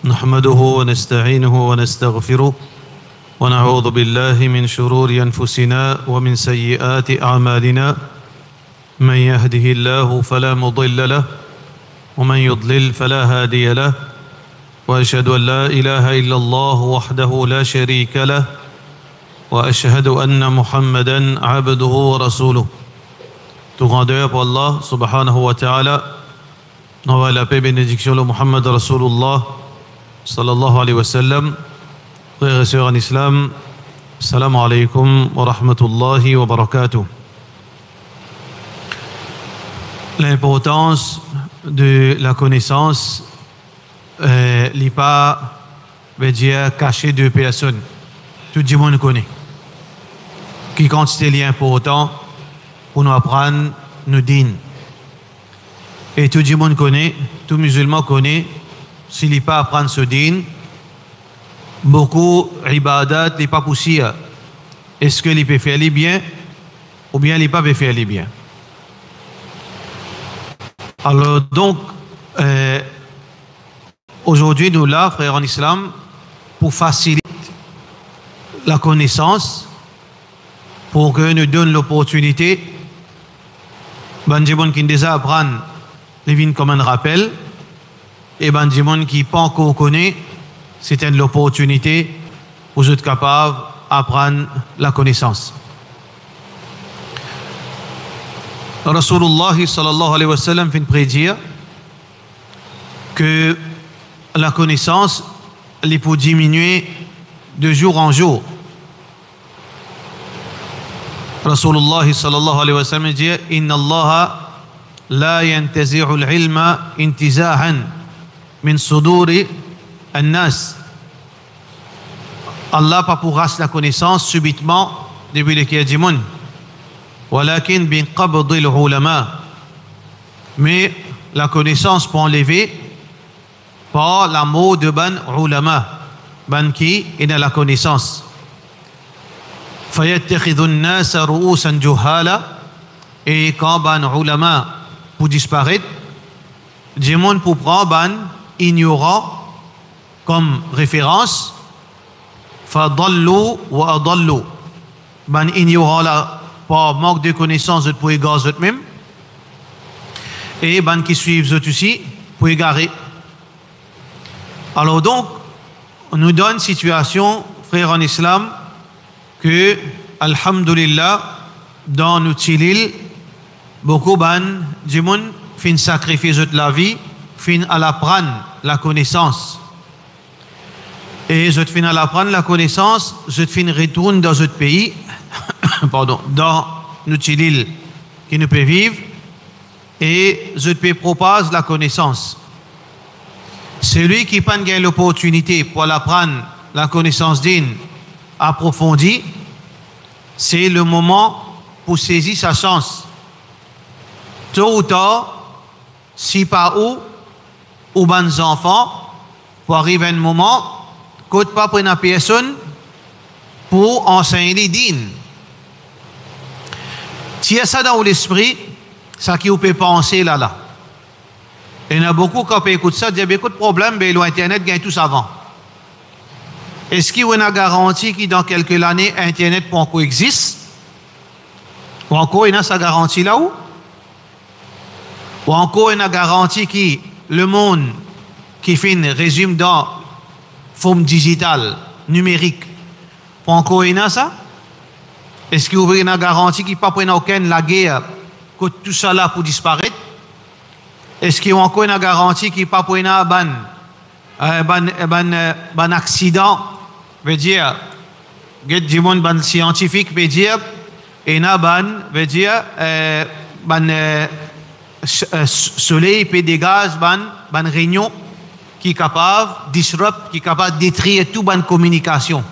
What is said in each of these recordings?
نحمده ونستعينه ونستغفره ونعوذ بالله من شرور أنفسنا ومن سيئات أعمالنا من يهده الله فلا مضل له ومن يضلل فلا هادي له وأشهد أن لا إله إلا الله وحده لا شريك له وأشهد أن محمدا عبده ورسوله. Tout grandeur pour Allah subhanahu wa ta'ala. Envoie la paix et bénédiction de Muhammad Rasulullah sallallahu alayhi wa sallam. Frères et sœurs en islam, assalamu alaykum wa rahmatullahi wa barakatuh. L'importance de la connaissance n'est pas, veut dire, cachée de personnes. Tout le monde connaît. Qui quantité est important pour nous apprendre nos dînes. Et tout le monde connaît, tout musulman connaît, s'il n'est pas apprendre ce dîne, beaucoup ibadat n'est pas possible. Est-ce qu'il peut faire les bien ou bien il ne peut pas faire les bien? Alors donc, aujourd'hui nous là, frères en islam, pour faciliter la connaissance, pour que nous donne l'opportunité, ben des gens qui déjà apprennent les vignes comme un rappel, et ben des gens qui pas encore connaissent, c'est l'opportunité pour eux capables d'apprendre la connaissance. Rasulullah sallallahu alayhi wa sallam fait prédire que la connaissance elle peut diminuer de jour en jour. Rasulullah sallallahu alayhi wa sallam dit Inna Allah la yantazi'u al-ilma intizahan min suduri an-nas. Allah pas pour rasse la connaissance subitement depuis le cœur du monde. Walakin bin qabd al-ulama. Mais la connaissance peut enlever par l'amour de ban ulama, ban qui est dans la connaissance. فَيَتَّخِذُ النَّاسَ رُؤُوسًا جُهَالًا. Et quand ban ulama pour disparaître, des gens pour prendre ban ignorant comme référence, فَضَلُّوا وَأَضَلُّوا. Ban ignorant là par manque de connaissance pour égarer eux-mêmes, et ban qui suivent eux aussi pour égarer. Alors donc, on nous donne une situation, frères en islam, que, alhamdulillah, dans notre île, beaucoup de gens fin sacrifier de la vie, fin à l'apprendre la connaissance. Et je fin à l'apprendre la connaissance, je fin retourne dans notre pays, pardon, dans notre île qui nous peut vivre, et je peux proposer la connaissance. Celui qui n'a pas l'opportunité pour l'apprendre la connaissance digne approfondie, c'est le moment pour saisir sa chance. Tôt ou tard, si pas ou bons enfants, pour arriver à un moment, qu'on ne peut pas prendre personne pour enseigner les dînes. Si il y a ça dans l'esprit, ça qui vous peut penser là. Il y en a beaucoup qui écoutent ça, il y a beaucoup de problèmes, mais l'Internet gagne tout avant. Est-ce qu'il y a une garantie que dans quelques années, Internet peut encore exister? Ou encore, il y a sa garantie là-haut? Ou encore, il y a une garantie que le monde qui fait un résumé dans forme digitale, numérique, peut encore il y a ça? Est-ce qu'il y a une garantie qui ne peut pas prendre aucune la guerre, que tout ça là pour disparaître? Est-ce qu'il y a encore une garantie qui ne peut pas prendre un accident? Veut dire, du monde ban scientifique veut dire, et na ban veut dire, soleil peut dégager ban réunion qui est capable de disrupter, qui est capable de détruire toute ban communication.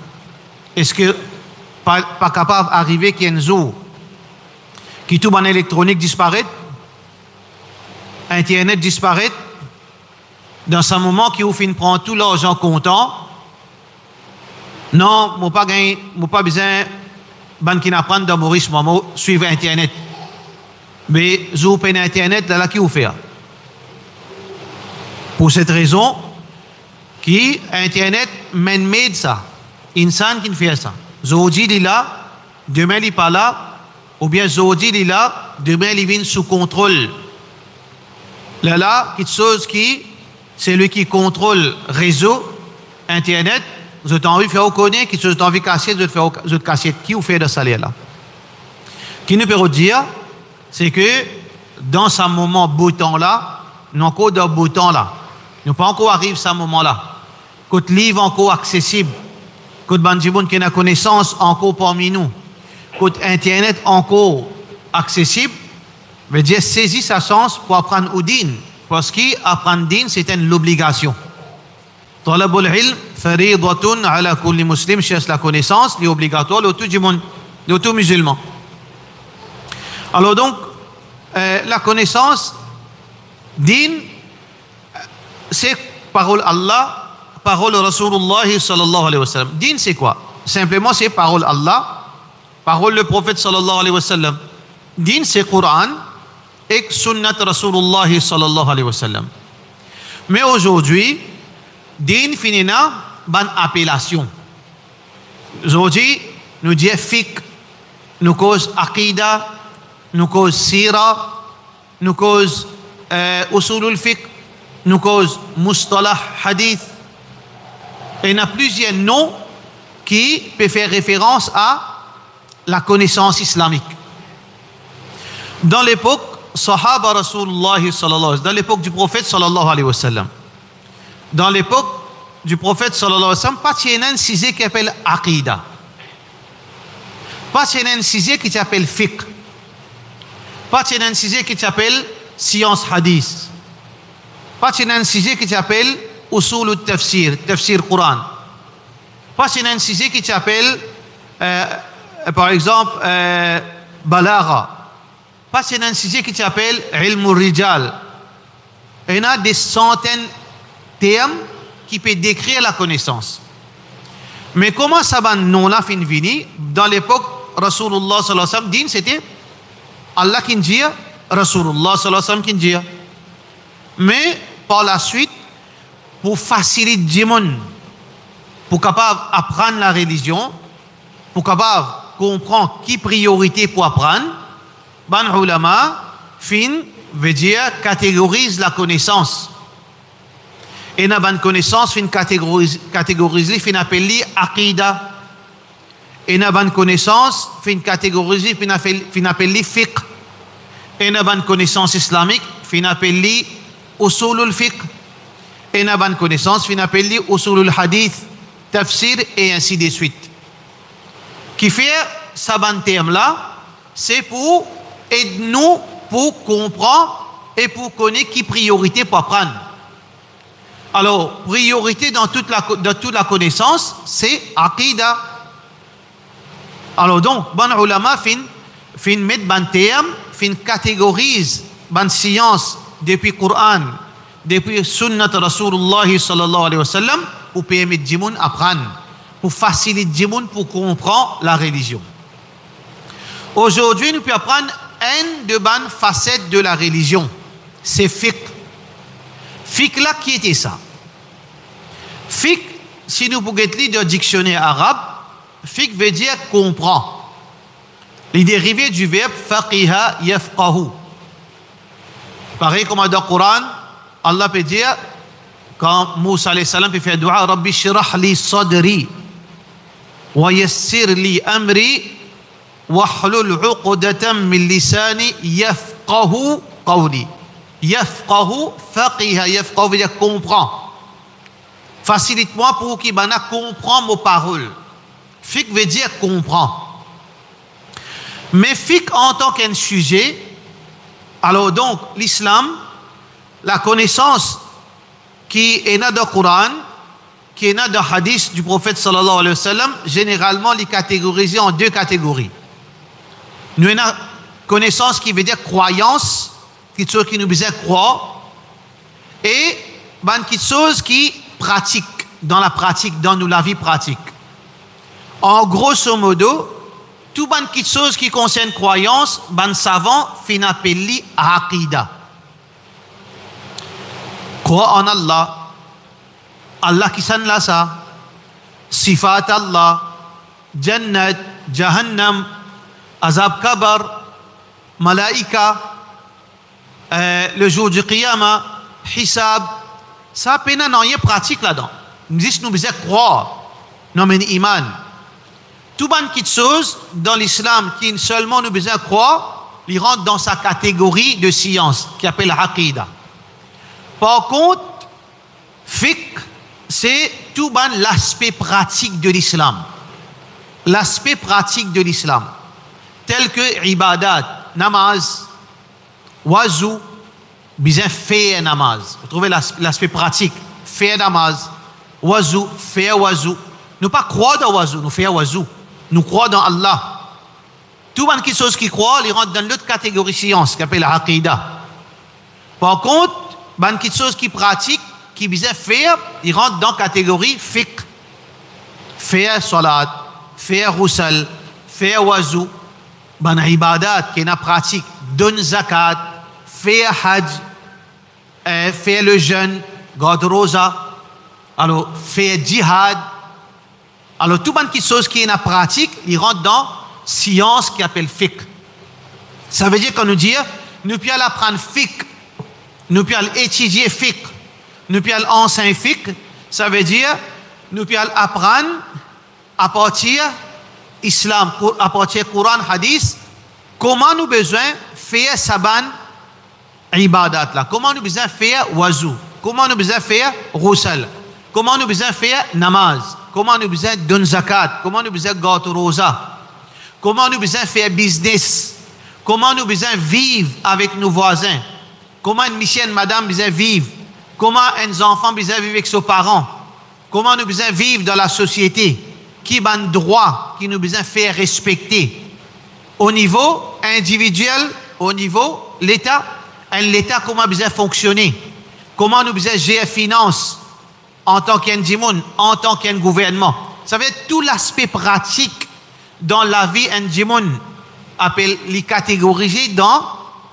Est-ce que pas capable d'arriver qu'il y ait un jour qui tout ban électronique disparaît, Internet disparaît, dans ce moment qui vous fin prendre tout l'argent comptant? Non, je n'ai pas besoin de qui n'apprendre dans Maurice Momo suivre Internet. Mais je vous paye Internet, là qui vous fait. Pour cette raison, qui Internet man-made ça. Insan qui fait ça. Aujourd'hui, il est là, demain, il n'est pas là, ou bien aujourd'hui, il est là, demain, il vient sous contrôle. Là, quelque chose qui, c'est lui qui contrôle réseau, Internet, vous avez envie de faire connaître, quelque chose d'envie de casser, vous avez casser qui ou fait de salaire là. Qui nous peut dire, c'est que dans ce moment beau temps là, nous encore dans beau temps là, nous pas encore arrivé à ce moment là. Côté livre encore accessible, côté bandjiboun qui a connaissance encore parmi nous, côté Internet encore accessible, veut dire saisir sa chance pour apprendre au din, parce qu'apprendre din c'est une obligation. Talabul ilm faridatun ala kulli muslim, cherche la connaissance, c'est obligatoire de tout du monde, de tout musulman. Alors donc, la connaissance, din, c'est parole Allah, parole Rasulullah sallallahu alayhi wa sallam. Din, c'est quoi? Simplement, c'est parole Allah, parole le prophète sallallahu alayhi wa sallam. Din, c'est Coran et sunnat Rasulullah sallallahu alayhi wa sallam. Mais aujourd'hui, din finina ban appellation. Aujourd'hui, nous disons fiqh, nous cause aqida, nous cause sira, nous cause usulul fiqh, nous cause mustalah hadith. Et il y a plusieurs noms qui peuvent faire référence à la connaissance islamique. Dans l'époque Sahaba Rasulullah sallallahu alayhi wa sallam, dans l'époque du prophète sallallahu alayhi wa sallam, dans l'époque du prophète sallallahu alayhi wa sallam, pas qu'il y ait un sujet qui s'appelle aqida, pas qu'il y ait un sujet qui s'appelle fiqh, pas qu'il y ait un sujet qui s'appelle science hadith, pas qu'il y ait un sujet qui s'appelle usul al-tafsir, tafsir Coran, pas qu'il y ait un sujet qui s'appelle par exemple balagha, pas qu'il y ait un sujet qui s'appelle ilm al-rijal. Il y a des centaines de termes qui peuvent décrire la connaissance. Mais comment ça va non là fin vini dans l'époque Rasulullah sallallahu alayhi wa sallam, din c'était Allah qui dit, Rasulullah sallallahu alayhi wa sallam qui dit. Mais par la suite, pour faciliter le monde, pour capable apprendre la religion, pour capable comprendre qui priorité pour apprendre, ban ulama fin veut dire catégorise la connaissance. Et na ban connaissance fin catégorise fin appelle aqida. Et na ban connaissance fin catégorise fin appelle fiqh. Et na ban connaissance islamique fin appelle usulul fiqh. Et na ban connaissance fin appelle usulul hadith, tafsir et ainsi de suite. Qui fait ça ban terme là, c'est pour aider nous pour comprendre et pour connaître qui priorité pour apprendre. Alors, priorité dans toute la connaissance, c'est aqida. Alors donc, ban ulama fin met ban terme, fin catégorise ban science depuis Coran, depuis sunnat Rasulullah sallallahu alayhi wa sallam, pour permettre aux gens apprendre, pour faciliter les gens pour comprendre la religion. Aujourd'hui, nous pouvons apprendre une de ban facettes de la religion, c'est fiqh. Fiqh là, qui était ça? Fiqh, si nous pouvons lire dans le dictionnaire arabe, fiqh veut dire comprend. Les dérivés du verbe faqiha yafqahu. Pareil comme dans le Coran, Allah peut dire, quand Moussa alayhi salam peut faire dua, Rabbi shrah li sadri wa yassir li amri wahlul uqdatan min lisani yafqahu qawli. Yafqahu, faqiha, yafqahu veut dire comprend. Facilite-moi pour qu'il comprend mes paroles. Fiqh veut dire comprend. Mais fiqh en tant qu'un sujet, alors donc l'islam, la connaissance qui est dans le Coran, qui est dans le hadith du prophète sallallahu alayhi wa sallam, généralement les catégorisés en deux catégories. Nous avons une connaissance qui veut dire croyance, quelque chose qui nous besoin croire, et quelque chose qui pratique, dans la vie pratique. En grosso modo, tout quelque chose qui concerne croyance, savant fin appelé aqida. Croire en Allah. Allah qui s'en là ça, Sifat Allah, Jannat, Jahannam, Azab Kabar, Malaika, le jour du Qiyamah, Hisab, ça peine non rien pratique là-dedans. Nous disons nous besoin croire, non mais iman. Tout ban qui chose dans l'islam qui seulement nous besoin croire, il rentre dans sa catégorie de science qui appelle Aqidah. Par contre, fiqh, c'est tout ban l'aspect pratique de l'islam. L'aspect pratique de l'islam, tel que ibadat, namaz, wazou, bien faire namaz. Vous trouvez l'aspect pratique, faire namaz, wazou, faire wazou. Nous pas croire dans wazou, nous faire wazou. Nous croire dans Allah. Tout le monde qui croit, il rentre dans l'autre catégorie science, qui appelle Aqidah. Par contre, ban qui chose qui pratique, qui vient faire, il rentre dans la catégorie fiqh. Faire salat, faire roussal, faire wazou, ban ibadat qui est la pratique, donne zakat, faire hajj, faire le jeûne, garde rosa, alors faire djihad. Alors tout le monde qui chose qui est la pratique, il rentre dans science qui appelle fiqh. Ça veut dire qu'on nous dit, nous pouvons apprendre fiqh, nous pouvons étudier fiqh, nous pouvons enseigner fiqh. Ça veut dire, nous pouvons apprendre à partir islam, à partir Coran, hadith, comment nous besoin faire saban ibadat là, comment nous besoin faire wazou, comment nous besoin faire roussal, comment nous besoin faire namaz, comment nous besoin donner zakat, comment nous besoin garder rosa. Comment nous besoin faire business? Comment nous besoin vivre avec nos voisins? Comment une monsieur, madame besoin vivre? Comment un enfant besoin vivre avec ses parents? Comment nous besoin vivre dans la société? Qui a un droit qui nous besoin faire respecter? Au niveau individuel, au niveau l'État, l'État comment besoin fonctionner? Comment nous besoin gérer finances en tant qu'un en tant qu'un gouvernement? Ça veut dire tout l'aspect pratique dans la vie indienne appelle les catégoriser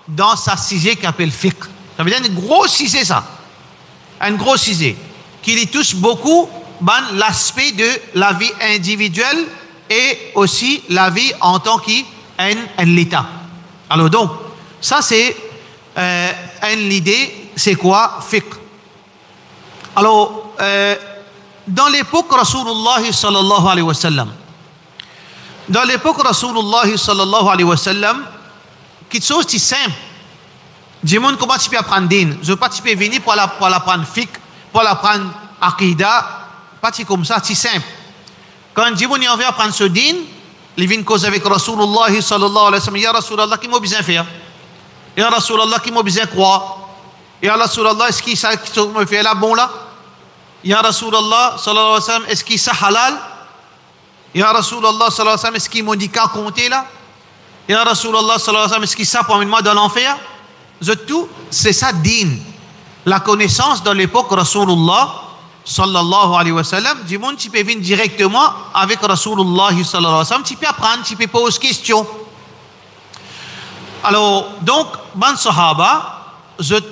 dans sa sujet qui appelle fiqh. Ça veut dire un gros sujet ça. Un gros sujet qui les touche beaucoup dans l'aspect de la vie individuelle et aussi la vie en tant qu'un l'État. Alors donc, ça c'est l'idée, c'est quoi fiqh. Alors, dans l'époque Rasulullah sallallahu alayhi wa sallam, dans l'époque Rasulullah sallallahu alayhi wa sallam, quelque chose de simple. Dis-moi comment tu peux apprendre din. Je ne veux pas tu peux venir pour apprendre fiqh, pour apprendre aqidah, pas comme ça, c'est simple. Quand dis-moi on vient apprendre ce din, il vient cause avec Rasulullah sallallahu alayhi wa sallam. Ya Rasulullah, qui m'a besoin faire? Ya Rasulullah, qui m'a besoin croire? Ya Rasulullah, est-ce qu'il ça me fait là bon là? Ya Rasulullah sallallahu alayhi wa sallam, est-ce qu'il ça halal? Ya Rasulullah sallallahu alayhi wa sallam, est-ce qu'il m'a dit qu'à compter là? Ya Rasulullah sallallahu alayhi wa sallam, est-ce qu'il ça pour amener moi dans l'enfer? Tout, c'est ça din. La connaissance dans l'époque Rasulullah sallallahu alayhi wa sallam, du monde tu peux venir directement avec Rasulullah sallallahu alayhi wa sallam, tu peux apprendre, tu peux poser question. Alors, donc, ban sahaba,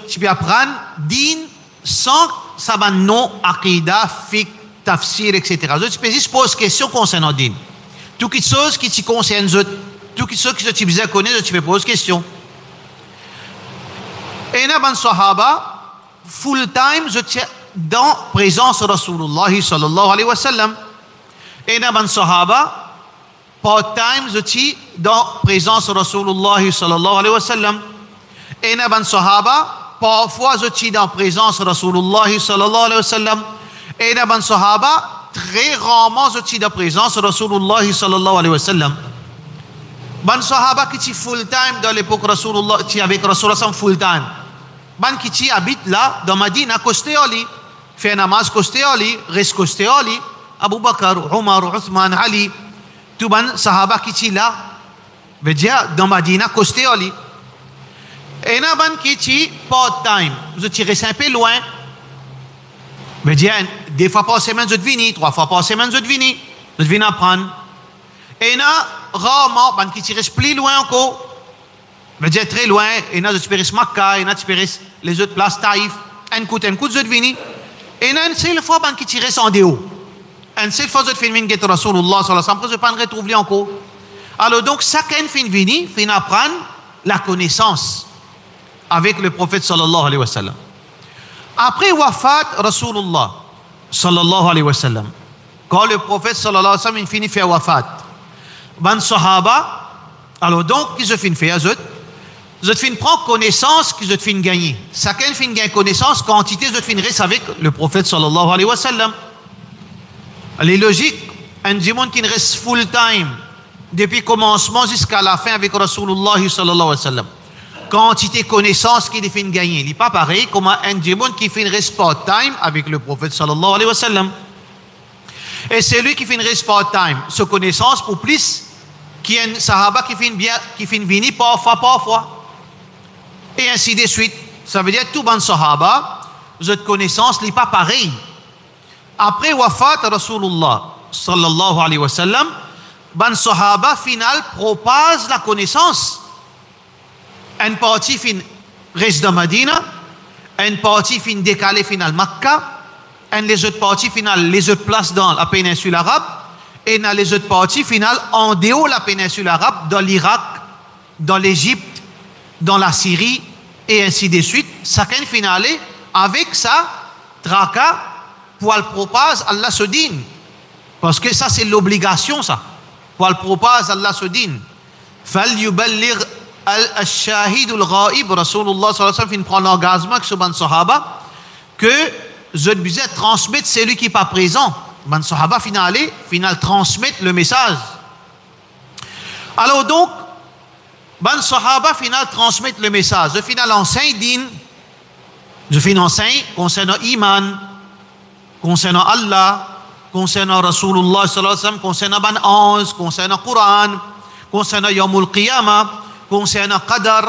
tu peux apprendre din sans savoir non, aqidah, fiqh, tafsir, etc. Tu peux juste poser question concernant din. Toutes les choses qui te concernent, toutes les choses que tu besoin connaître, tu peux poser question. Et na ban sahaba, full time, dans présence de Rasulullah sallallahu alayhi wa sallam. Et na ban sahaba, part time, dans présence de Rasulullah sallallahu alayhi wa sallam. Et na ban sahaba, parfois, dans présence de Rasulullah sallallahu alayhi wa sallam. Et na ban sahaba, très rarement, dans présence de Rasulullah sallallahu alayhi wa sallam. Ban sahaba qui full time dans l'époque Rasulullah, qui avec Rasulullah full time. Ban qui habite là, dans Madina, costé Ali, fait namaz costé Ali, reste costé Ali, Abu Bakr, Omar, Uthman, Ali, tout ban sahaba qui là, veut dire dans Madina, costé Ali. Et na ban qui part time, vous tirez un peu loin, veut dire deux fois par semaine, vous venez, trois fois par semaine, vous venez apprendre. Et na rarement, ban qui reste plus loin encore, veut dire très loin, et na tu peux Makkah, et na tu peux les autres places, Taïf, un coup, vous venez. Et une seule fois, ben, qui tirait son déo. Une seule fois, je fais une guette Rasulullah, sallallahu alayhi wa sallam, je ne pas retrouver encore. Alors donc, chacun fin vini, fin apprendre la connaissance avec le prophète sallallahu alayhi wa sallam. Après wafat Rasulullah sallallahu alayhi wa sallam, quand le prophète sallallahu alayhi wa sallam finit faire wafat, ban sahaba, alors donc, qui se fin faire, je fin prendre connaissance, qui je fin gagner. Chacun fin gagner connaissance, quantité, je fin reste avec le prophète sallallahu alayhi wa sallam. Les logiques, un monde qui reste full time, depuis le commencement jusqu'à la fin avec Rasulullah sallallahu alayhi wa sallam. Quantité connaissance qu'il fait gagner. Il n'est pas pareil comme un monde qui fait reste part time avec le prophète sallallahu alayhi wa sallam. Et c'est lui qui fait reste part time. Ce connaissance pour plus qui est un sahaba qui fait bien, qui fait venir parfois. Et ainsi de suite. Ça veut dire tout bon sahaba, cette connaissance n'est pas pareil. Après wafat Rasulullah sallallahu alayhi wa sallam, ban sahaba final propage la connaissance. Une partie fin reste dans Medina, une partie fin décalée final Makkah, et les autres parties finales les autres places dans la péninsule arabe, et dans les autres parties finales en dehors de la péninsule arabe, dans l'Irak, dans l'Égypte, dans la Syrie, et ainsi de suite. Chacun finale avec ça, traka, pour le propage Allah se dîne. Parce que ça c'est l'obligation ça. Pour le propage Allah se dîne. Fal yuballigh al-shahid al-ghaib, Rasulullah sallallahu alayhi wa sallam prend l'engagement que ce ban sahaba que je devais transmettre celui qui n'est pas présent. Ban sahaba final transmettre le message. Alors donc, ban sahaba final transmettre le message. Je final enseigne din, je finis enseigne concernant iman, concernant Allah, concernant Rasulullah sallallahu alayhi wa sallam, concernant ban ange, concernant Coran, concernant Yawmul Qiyamah, concernant Qadar,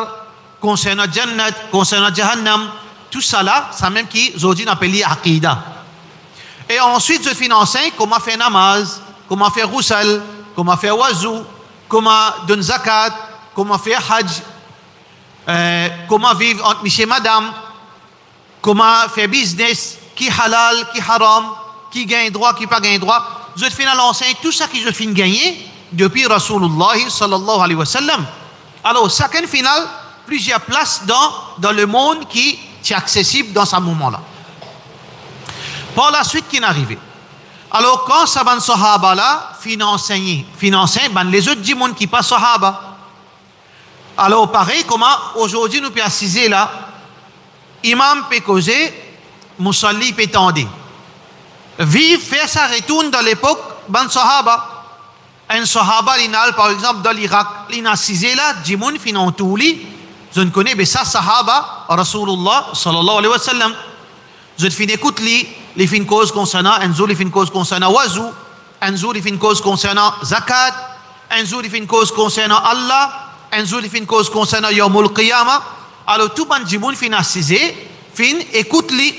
concernant Jannat, concernant Jahannam, tout ça là, ça même qui aujourd'hui appelle Aqidah. Et ensuite, je finance comment faire namaz, comment faire roussal, comment faire wazou, comment donner zakat, comment faire hajj, comment vivre entre monsieur et madame, comment faire business, qui halal, qui haram, qui gagne droit, qui pas gagne droit. Je finance tout ça que je finis gagner depuis Rasulullah sallallahu alayhi wa sallam. Alors, chacun final, plusieurs places dans le monde qui est accessible dans ce moment-là. Par la suite, qui est arrivé. Alors, quand ça ban sahaba là, financer, ben les autres du monde qui pas sahaba. Alors, pareil, comment aujourd'hui nous peut assiser là, imam peut causer, musalli peut tendre. Vivre, faire ça retourne dans l'époque, ban sahaba. Un sahaba, par exemple, dans l'Irak, il a assisé là, Jimoun, finan tout li. Je ne connais pas ça, sahaba, Rasulullah, sallallahu alayhi wa sallam. Je ne finis écoute li, les fins causes concernant, un jour, les fins causes concernant wazou, un jour, les fins causes concernant zakat, un jour, les fins causes concernant Allah, un jour, les fins causes concernant Yawmul Qiyamah. Alors, tout ban Jimoun fin assisé, fin écoute li.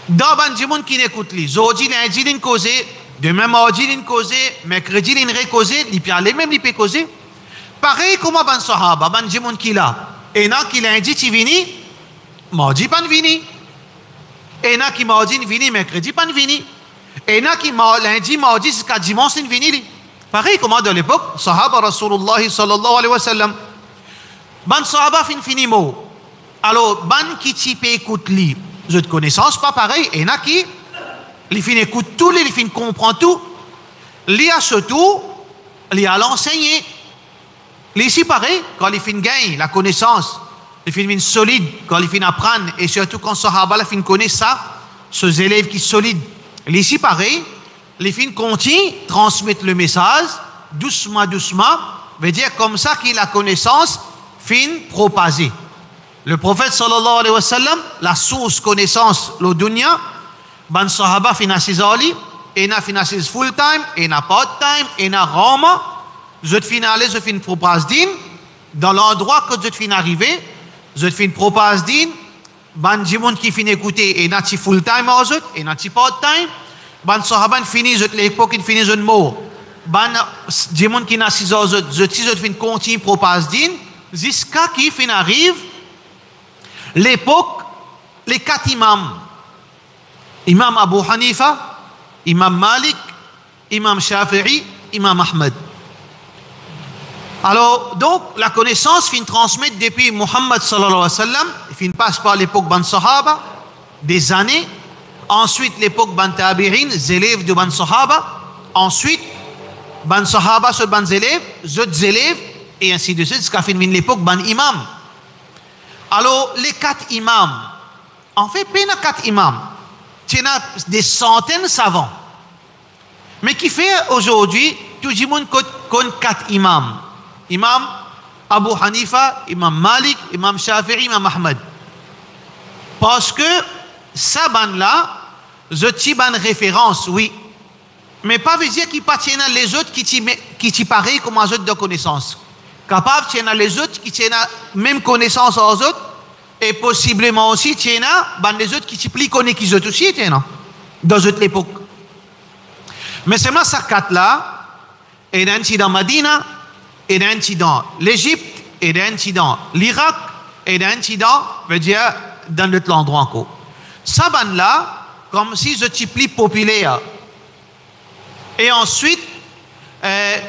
Dans ban Jimoun qui n'écoute li, Zodi, lundi, l'in causé, demain, mardi, l'in causé, mercredi, l'in recausé, l'in peut aller même, l'in peut causer. Pareil comme ban sahaba, ban Jimoun qui là. Et là, qui lundi, tu vini, mardi, pas vini. Et là, qui mardi, vini, mercredi, pas vini. Et là, qui lundi, mardi, jusqu'à dimanche, vini. Pareil comme dans l'époque, sahaba Rasulullah sallallahu alayhi wa sallam. Ban sahaba fini mot. Alors, ban qui type écoute li, je de connaissance, pas pareil. Et là, qui, les fin écoute tout, les fin comprend tout. Li a surtout, li a l'enseigner. Ici, pareil, quand les fin gagnent la connaissance, les fin solide, quand les fin apprennent, et surtout quand sahaba la fin connaît ça, ces élèves qui sont solides. Ici, pareil, les fin continuent, transmettent le message, doucement, veut dire comme ça que la connaissance fin propagée. Le prophète sallallahu alayhi wa sallam, la source connaissance, le dunya, ban sahaba fin assis ali, et na fin assis full time, et na part time, et na rama, je fin aller, je fin propage din, dans l'endroit que je fin arriver, je fin propage din, ban jimoun qui fin écouter, et na ti full time en zut, et na ti part time, ban sahaban fini, je l'époque qui fini un mot, ban jimoun qui na 6 heures, je fin continue propage din, jusqu'à qui fin arrive, l'époque, les 4 imams, Imam Abu Hanifa, Imam Malik, Imam Shafi'i, Imam Ahmed. Alors, donc, la connaissance fin transmettre depuis Muhammad sallallahu alayhi wa sallam, fin passe par l'époque Ban Sahaba, des années, ensuite l'époque Ban Tabi'in, les élèves de Ban Sahaba, ensuite, Ban Sahaba sur Ban élèves, autres élèves, et ainsi de suite, jusqu'à fin l'époque Ban Imam. Alors, les 4 imams, en fait, pas 4 imams, il y a des centaines de savants. Mais qui fait aujourd'hui, tout le monde connaît 4 imams. Imam Abu Hanifa, Imam Malik, Imam Shafi'i, Imam Ahmed. Parce que ça, là, je t'y ban référence, oui. Mais pas veut dire qu'il appartient à les autres qui t'y pareil comme aux autres de connaissances. Capable, tiennent les autres qui tiennent même connaissance aux autres. Et possiblement aussi, tiennent les autres qui t'y plus connaissent qu'ils autres aussi, tiennent dans cette époque. Mais c'est moi, ça 4 là, et d'un dans Madina, et d'un dans l'Égypte, et d'un dans l'Irak, et d'un veut dire dans d'autres endroits encore. Ça ban là, comme si je suis plus populaire. Et ensuite,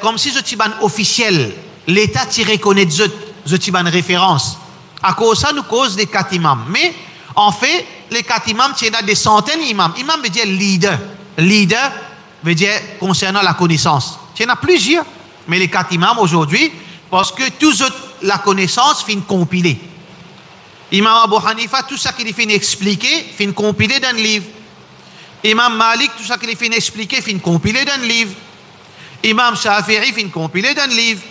comme si je suis ban officiel, l'État t'y reconnaît je suis ban référence. À cause de ça, nous cause des 4 imams. Mais en fait, les 4 imams, il y a des centaines d'imams. Imam veut dire leader. Leader veut dire concernant la connaissance. Il y en a plusieurs. Mais les 4 imams aujourd'hui, parce que tous la connaissance fin compilée. Imam Abu Hanifa, tout ça qu'il fin expliquer, fin compilé dans le livre. Imam Malik, tout ça qu'il fin expliquer, fin compilé dans le livre. Imam Shafi'i, fin compilé dans le livre.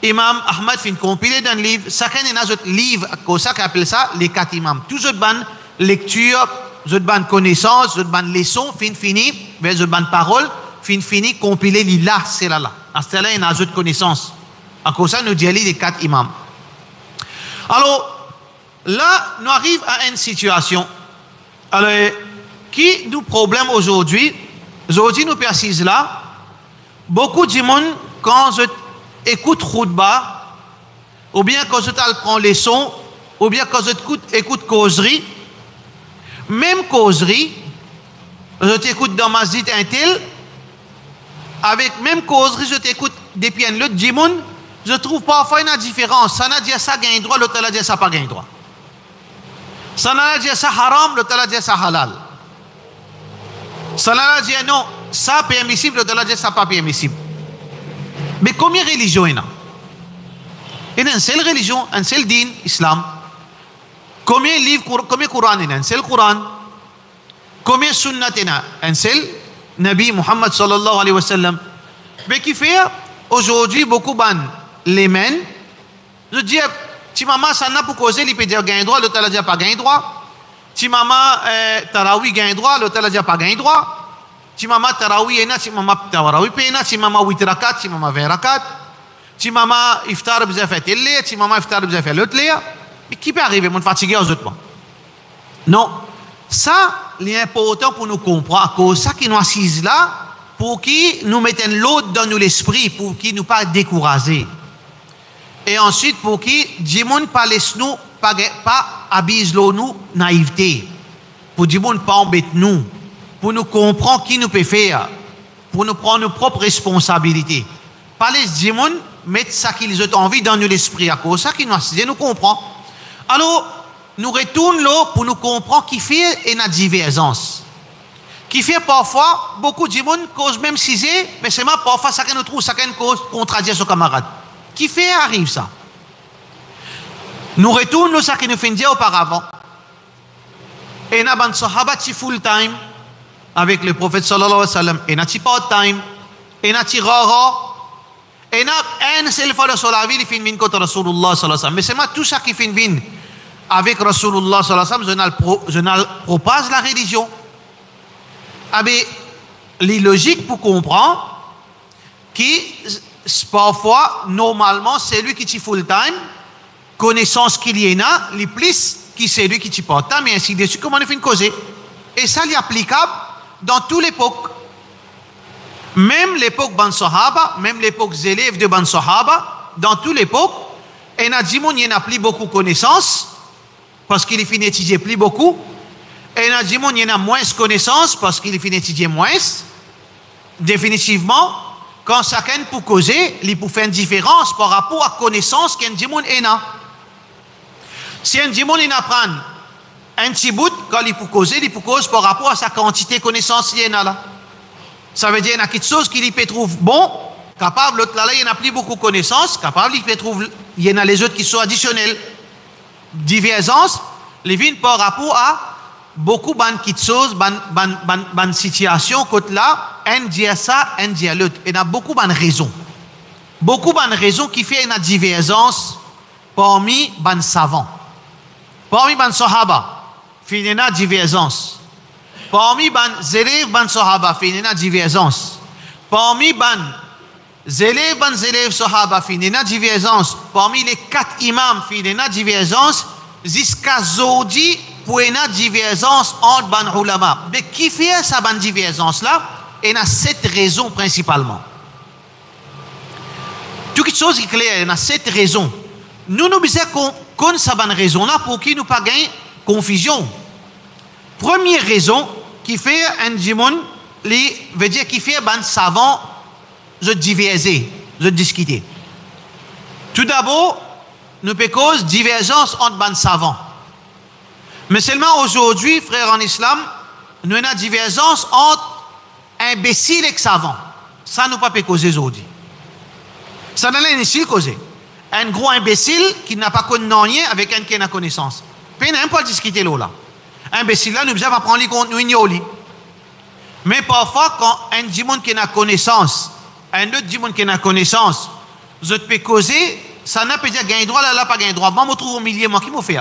Imam Ahmad, fin compilé dans le livre. Chacun a un livre, comme ça qu'on appelle ça, les 4 imams. Tous autres ban lecture, autres ban connaissance, autres ban leçon, fin fini, autres ban parole, fin fini, compilé, là, c'est là. À ce là, il y a d'autres connaissances. À cause de ça, nous disons les 4 imams. Alors, là, nous arrivons à une situation. Alors, qui nous problème aujourd'hui? Aujourd'hui, nous précisons là, beaucoup de monde, quand je écoute Khoutba, ou bien quand je prends les sons, ou bien quand je écoute causerie, même causerie, je t'écoute dans Masjid Intel, avec même causerie, je t'écoute depuis un autre Jimoun, je trouve parfois une différence. Ça n'a dit ça gagne droit, l'autre a dit ça pas gagne droit. Ça n'a dit ça haram, l'autre a dit ça halal. Ça n'a dit non, ça permissible, l'autre a dit ça pas permissible. Mais combien de religions il y a? Il y a une seule religion, un seul din, islam. Combien de livres, combien de Coran il y a? Un seul Coran. Combien de sunnat il y a? Un seul Nabi Muhammad sallallahu alayhi wa sallam. Mais qui fait aujourd'hui beaucoup ban les men. Je dis, si maman ça n'a pas causé, il peut dire gain droit, l'autre a dit pas gain droit. Si maman tarawi gain droit, l'autre a dit pas gain droit. Si maman tarawi ena, si maman tarawi pena, si maman 8 rakat, si maman 20 rakat. Si maman iftar bza fait elle, si maman iftar bza fait l'autre là. Mais qui peut arriver, mon fatigué aux autres? Non. Ça, c'est important pour nous comprendre. C'est ça qui nous assise là, pour qui nous mettons l'autre dans nous l'esprit, pour qui nous pas décourager. Et ensuite, pour qui, Djimoun pas laisse nous, pas abuse nous naïveté. Pour Djimoun pas embête nous. Pour nous comprendre qui nous peut faire. Pour nous prendre nos propres responsabilités. Pas les Djimoun mettre ça qu'ils ont envie dans nous l'esprit. C'est ça qui nous assise, nous comprend. Alors, nous retournons là pour nous comprendre qui fait une divergence. Qui fait parfois, beaucoup de monde cause même cisé, mais c'est même parfois chacun nous trouve, chacun cause contredire son camarade. Qui fait arrive ça? Nous retournons ça qui nous fait dire auparavant. Et nous avons sahaba full time avec le prophète sallallahu alayhi wa sallam. Et nous avons part time. Et nous avons rara. Et nous avons un seul fois sur la vie, il fait une contre Rasulullah sallallahu alayhi wa sallam. Mais c'est moi tout ça qui fait une avec Rasulullah sallallahu alayhi wa sallam, je propage la religion. Ah ben, les logiques pour comprendre qui parfois, normalement, c'est lui qui est full time, connaissance qu'il y en a, les plus qui c'est lui qui est part time, et ainsi de suite, comment on fait une cause. Et ça, est applicable dans toute l'époque. Même l'époque Ban Sahaba, même l'époque des élèves de Ban Sahaba, dans toute l'époque, et n'a dit, il n'y a plus beaucoup de connaissances, parce qu'il est fini d'étudier plus beaucoup. Et na dit il y a moins de connaissances parce qu'il finit étudier moins. Définitivement, quand chacun pour causer, il peut faire une différence par rapport à la connaissance qu'un dimon est là. Si un dimon il apprend un petit bout, quand il peut causer par rapport à sa quantité de connaissances qu'il a là. Ça veut dire qu'il y a quelque chose qu'il peut trouver bon, capable, l'autre là, il n'y a plus beaucoup de connaissances, capable, il peut trouver, il y en a les autres qui sont additionnels. Divergence, les vignes par rapport à beaucoup de choses, de situations, côté là, un dit ça, un dit l'autre. Il y a beaucoup de raisons. Beaucoup de raisons qui font une divergence parmi les savants. Parmi les sahaba, il y a une divergence. Parmi les élèves des sahaba, il y a une divergence. Parmi les élèves sahaba, il y a une divergence. Parmi les 4 imams, il y a une divergence. Jusqu'à aujourd'hui, pour une divergence entre les ulama. Mais qui fait cette divergence-là? Il y a 7 raisons principalement. Toute chose est claire, il y a 7 raisons. Nous nous disons qu'on cette raison-là pour qu'il nous pas gagner confusion. Première raison qui fait un dimon, veut dire qui fait un savant de diverger, de discuter. Tout d'abord, nous peut cause divergence entre les savants. Mais seulement aujourd'hui, frères en islam, nous avons une divergence entre imbéciles et savants. Ça nous pas peut causer aujourd'hui. Ça n'a rien causer. Un gros imbécile qui n'a pas connu rien avec un qui a connaissance. Puis on n'a pas discuter là. Imbécile là, nous devons apprendre les comptes, nous ignorer. Mais parfois, quand un dimon qui a connaissance, un autre dimon qui a connaissance, je peux causer, ça n'a pas dire gain droit là, pas gain droit. Moi, je me trouve au milieu, moi, qui m'a fait?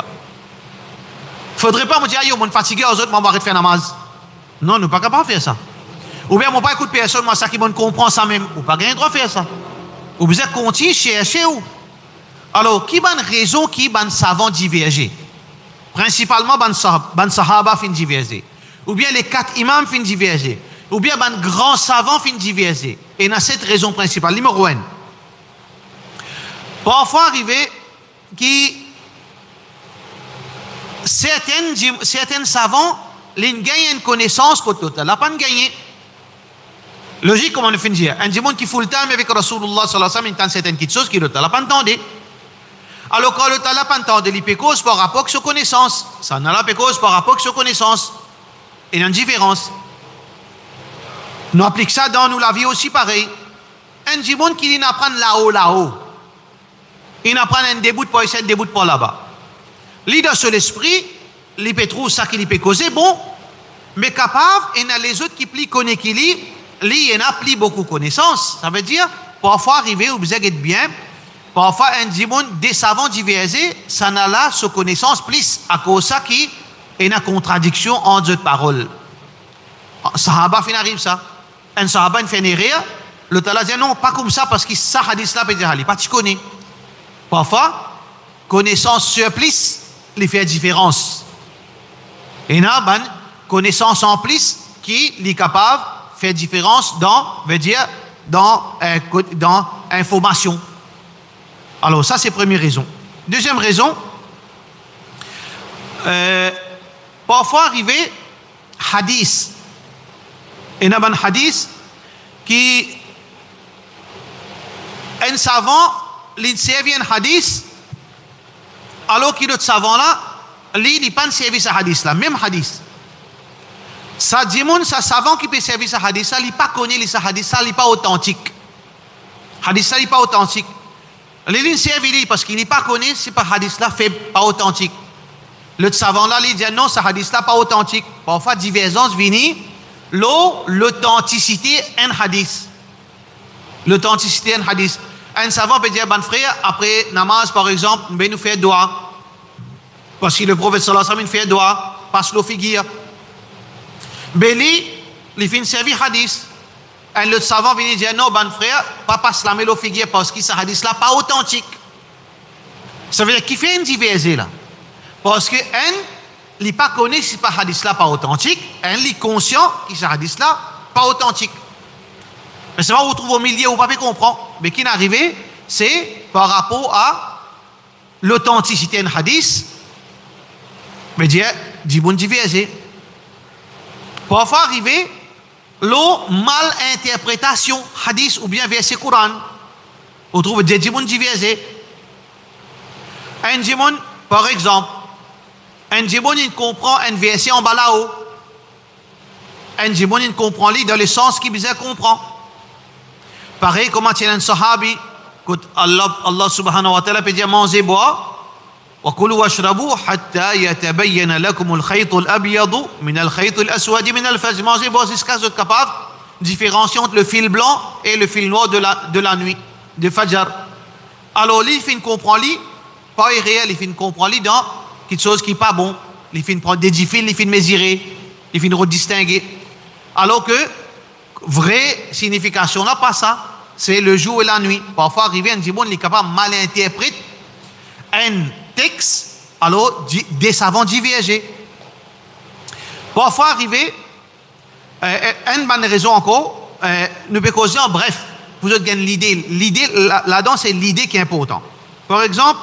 Faudrait pas me dire, yo, je suis fatigué, aux autres, moi, je vais arrêter de faire namaz. Non, nous ne sommes pas capables de faire ça. Ou bien, je ne pas écouter personne, moi, ça qui me comprend ça même. Ou pas gain droit de faire ça. Ou vous êtes conti, chercher où? Alors, qui a une raison qui a un savant divergé? Principalement, ban sahaba fin divergé. Ou bien les 4 imams fin divergé. Ou bien ban grand savant fin divergé. Et il y a cette raison principale. Numéro 1. Parfois, arrivé qui certains savants, ils gagnent une connaissance que l'autre n'a pas gagné. Logique, comment on fait dire? Un dimon qui full time avec Rasulullah sallallahu alayhi wa sallam, il entend certaines choses qui l'autre n'a pas entendu. Alors, quand l'autre n'a pas entendu, il peut cause par rapport à sa connaissance. Ça n'a pas cause par rapport à sa connaissance. Il y a une différence. Nous appliquons ça dans nous la vie aussi pareil. Un dimon qui apprend là-haut. Il apprend un début pour ici, un début pour là-bas. Leader sur l'esprit, il peut trouver ça qui peut causer bon, mais capable, il y a les autres qui plient connaissent qui lit, il y en a plus beaucoup de connaissances. Ça veut dire, parfois arriver où vous êtes bien, parfois un dimon des savants divergés, ça n'a là sa connaissance plus à cause de ça qui y a une contradiction entre deux paroles. Sahaba fin arrive ça. Un sahaba il fait une erreur, le tala dit non, pas comme ça parce que ça hadith là peut dire pas tu connais. Parfois, connaissance sur plus, les fait différence. Et là, connaissance en plus qui est capable de faire différence dans information. Alors, ça, c'est la première raison. Deuxième raison, parfois arriver hadith. Il y a un hadith qui un savant, il servi un hadith, alors qu'il est savant là, lui, il n'a pas servi ce hadith là, même hadith. Ça dit, ça savant qui peut servir ce hadith là, il n'a pas connu ce hadith là, il n'est pas authentique. Hadith là, il n'est pas authentique. Il servi parce qu'il n'est pas connu, c'est pas hadith là, fait pas authentique. Le savant là, il dit non, ce hadith là, pas authentique. Parfois, divergence vient, l'authenticité un hadith. L'authenticité un hadith. Un savant peut dire, frère, après namaz, par exemple, ben nous fait doigt. Parce que le prophète sallallahu alayhi wa sallam fait doigt, passe le figure. Ben il fait servir hadith. Un autre savant vient dire, non, frère, pas passe la le figure parce que ce hadith là pas authentique. Ça veut dire qu'il fait une divergence là. Parce que il n'est pas connu si ce hadith là pas authentique, il est conscient que ce hadith là pas authentique. Mais c'est pas vous trouvez au milieu, vous ne pouvez pas comprendre. Mais qui est arrivé, c'est par rapport à l'authenticité d'un hadith, mais dit bon divergé. Parfois arriver, l'eau mal interprétation, hadith ou bien verset Coran. On trouve des gens divisés. Un gens, par exemple, un gens il comprend un verset en bas là-haut. Un gens il comprend lui dans le sens qu'il besoin comprend. Pareil, comment il y a un sahabi, que Allah subhanahu wa ta'ala peut dire mangez, boire. وكلوا واشربوا حتى يتبين لكم الخيط الأبيض من الخيط الأسود من الفجر. Mangez, boire jusqu'à ce que vous êtes capable de différencier entre le fil blanc et le fil noir de la nuit, de Fajr. Alors, lui, il comprend, lui, pas irréel, il comprend, lui, dans quelque chose qui n'est pas bon. Il prend des fils, il mesurer, il redistinguer. Alors que, vraie signification, là, pas ça. C'est le jour et la nuit. Parfois, arrivé, un djibon, il est capable de mal interpréter un texte, alors des savants divergés. Parfois arrivé, une bonne raison encore, nous pouvons causer en bref, vous avez l'idée. L'idée là-dedans, c'est l'idée qui est importante. Par exemple,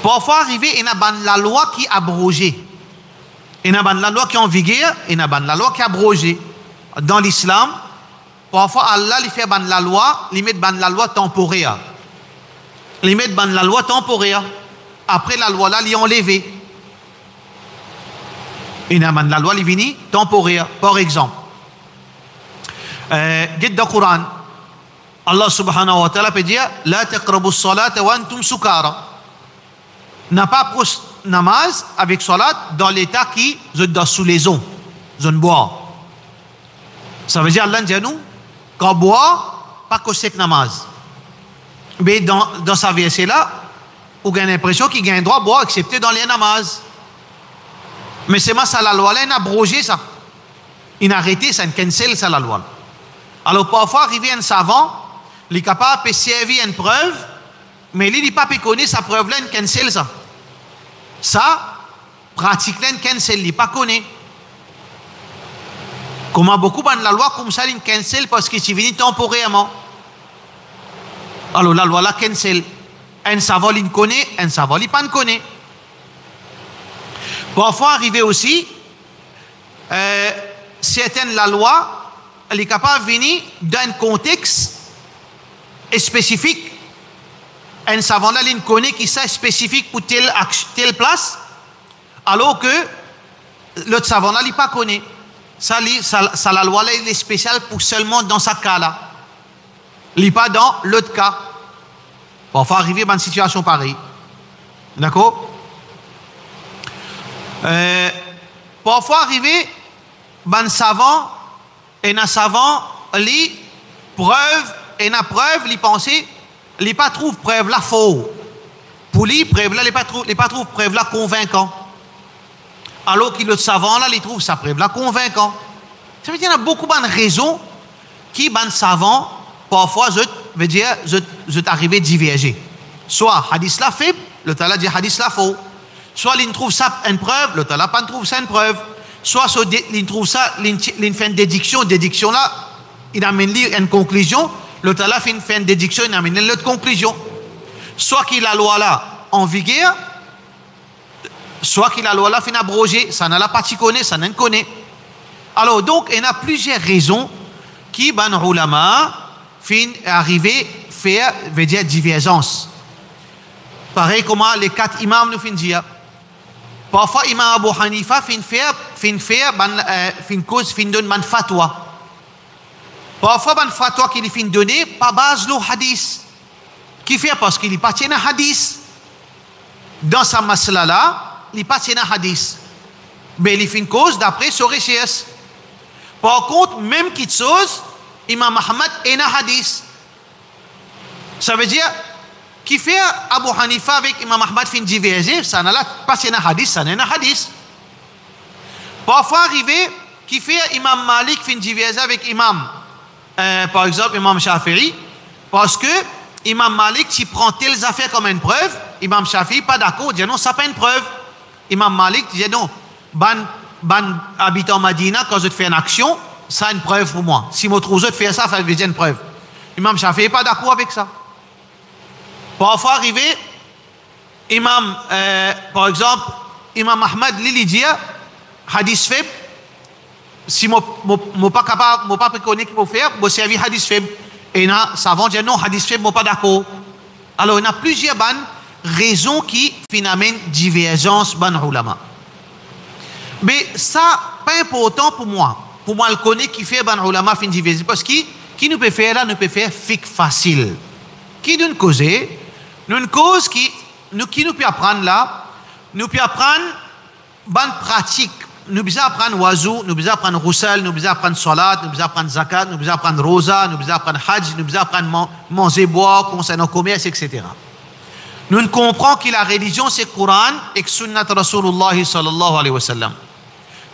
parfois arrivé, il y a la loi qui est abrogée. Il y a la loi qui est en vigueur, il y a la loi qui est abrogée. Dans l'islam, parfois Allah il fait la loi, il met la loi temporaire. Il met la loi temporaire. Après la loi là, il est enlevé. Il y a la loi qui vient temporaire. Par exemple, dans le Coran, Allah subhanahu wa ta'ala peut dire La taqrabu as-salata wa antum sukara. N'a pas approché namaz avec salat dans l'état qui est sous les eaux, zone boire. Ça veut dire Allah dit à nous quand boire, pas que c'est namaz. Mais dans sa verset là, on a l'impression qu'il a un droit à boire excepté dans les namaz. Mais c'est ça la loi là, il a abrogé ça. Il a arrêté ça, il a cancel ça la loi. Alors parfois, arrivé un savant, il est capable de servir une preuve, mais il n'est pas connaître sa preuve là, il cancel ça. Ça, pratique là, il cancel, il n'est pas connaît. Comment beaucoup dans la loi comme ça, il cancel parce qu'il est venu temporairement. Alors la loi là cancel. Un savant il connaît, un savant il pas connaît. Parfois arrivé aussi, certaines la loi, elle est capable de venir d'un contexte spécifique. Un savant là il connaît qui ça spécifique pour telle place, alors que l'autre savant là il pas connaît. Ça la loi là il est spéciale pour seulement dans ce cas là. Il n'est pas dans l'autre cas. Parfois arriver dans une situation pareille. D'accord? Parfois arriver dans savant et un savant li preuve et na preuve li penser li pas trouve preuve là faux. Pour lui preuve là li pas trouve preuve là convaincant. Alors qu'il le savant là il trouve sa preuve là convaincant. Ça veut dire qu'il y a beaucoup de raisons qui ban savant parfois veut dire je t'arrive diverger. Soit hadith la faible, le tala dit hadith la faux. Soit il trouve ça une preuve, le tala pas trouve ça une preuve. Soit il trouve ça il fait une déduction là, il amène une conclusion, le tala fait une déduction, il amène l'autre conclusion. Soit qu'il a la loi là en vigueur, soit qu'il a la loi là fin abrogée, ça n'a pas tu connais, ça n'en connaît. Alors donc il y a plusieurs raisons qui ban ulama fin arriver faire veut dire divergence. Pareil comment les 4 imams nous fin dire. Parfois imam Abu Hanifa fin cause fin donne man fatwa. Parfois ban fatwa qu'il fin donner pas base le hadith. Qui fait parce qu'il pas tient un hadith. Dans sa masla là, il pas tient un hadith. Mais il fin cause d'après son recherche. Par contre même quelque chose Imam Ahmad est un hadith. Ça veut dire qui fait Abu Hanifa avec Imam Ahmad fin diverger, ça n'a pas un hadith, ça n'est un hadith. Parfois arrivé qui fait Imam Malik fin diverger avec Imam par exemple Imam Shafi'i parce que Imam Malik qui prend telles affaires comme une preuve, Imam Shafi'i pas d'accord, dit non ça pas une preuve. Imam Malik dit non ban habitant Madina quand je fais une action ça une preuve pour moi. Si je trouve de faire ça, ça veut dire une preuve. Imam Shafi'i n'est pas d'accord avec ça. Parfois arrivé, Imam, par exemple, Imam Ahmad li dit hadith faible si mo pas capable mo pas préconise qu'il faut faire mo servir hadith faible et na savant dire non hadith faible mo pas d'accord. Alors il y a plusieurs raisons qui finalement divergence ban ulama. Mais ça pas important pour moi le connaître qui fait ban ulama fin divergence parce que qui nous peut faire là nous peut faire fiqh facile. Qui nous causer une cause qui nous peut apprendre là nous peut apprendre ban pratique. Nous devons apprendre wazou, nous devons apprendre roussal, nous devons apprendre salat, nous devons apprendre zakat, nous devons apprendre rosa, nous devons apprendre hajj, nous devons apprendre manger, boire, concernant commerce, etc. Nous ne comprenons que la religion c'est le Coran et que sunnat Rasulullah sallallahu alayhi wa sallam.